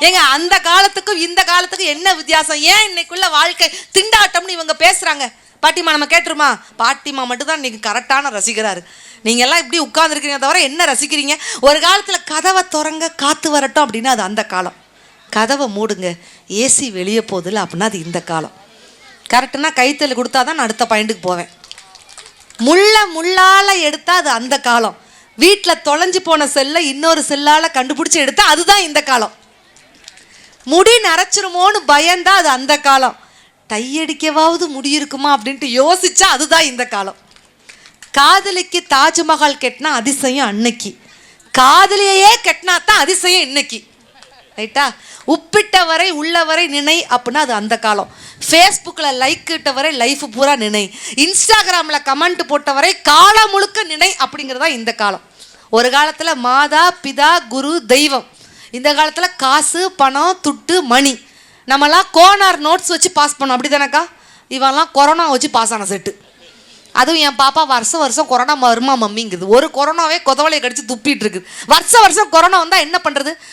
ஏங்க அந்த காலத்துக்கும் இந்த காலத்துக்கும் என்ன வித்தியாசம்? ஏன் இன்னைக்குள்ள வாழ்க்கை திண்டாட்டம்னு இவங்க பேசுறாங்க? பாட்டிமா நம்ம கேட்டுருமா? பாட்டிமா மட்டும் தான் இன்னைக்கு கரெக்டான ரசிக்கிறாரு. நீங்க எல்லாம் இப்படி உட்கார்ந்துருக்கீங்க தவிர என்ன ரசிக்கிறீங்க? ஒரு காலத்துல கதவை திறங்க காத்து வரட்டும் அப்படின்னா அது அந்த காலம். கதவை மூடுங்க ஏசி வெளியே போகுதுல அப்படின்னா அது இந்த காலம். கரெக்டுனா கைத்தல் கொடுத்தா தான் நான் அடுத்த பாயிண்ட்டுக்கு போவேன். முள்ளால் எடுத்தா அது அந்த காலம். வீட்டில் தொலைஞ்சு போன செல்லை இன்னொரு செல்லால் கண்டுபிடிச்சி எடுத்தா அதுதான் இந்த காலம். முடி நரைச்சிருமோன்னு பயந்தா அது அந்த காலம். டையடிக்கவாவது முடி இருக்குமா அப்படின்ட்டு யோசிச்சா அதுதான் இந்த காலம். காதலிக்கு தாஜ்மஹால் கெட்டினா அதிசயம் அன்னைக்கு, காதலியே கெட்டினா தான் அதிசயம் இன்னைக்கு. ரைட்டா? உப்பிட்ட வரை உள்ளவரை நினை அப்படின்னா அது அந்த காலம். ஃபேஸ்புக்கில் லைக் இட்ட வரை லைஃப் பூரா நினை, இன்ஸ்டாகிராமில் கமெண்ட் போட்ட வரை காலம் முழுக்க நினை அப்படிங்கிறதா இந்த காலம். ஒரு காலத்தில் மாதா பிதா குரு தெய்வம், இந்த காலத்தில் காசு பணம் துட்டு மணி. நம்மலாம் கோனார் நோட்ஸ் வச்சு பாஸ் பண்ணோம், அப்படி தானேக்கா? இவெல்லாம் கொரோனா வச்சு பாஸ் ஆன செட்டு. அதுவும் என் பாப்பா வருஷம் கொரோனா வருமா மம்மிங்குது. ஒரு கொரோனாவே கொதவலையை கடிச்சு துப்பிட்டு இருக்குது. வருஷம் கொரோனா வந்தால் என்ன பண்ணுறது?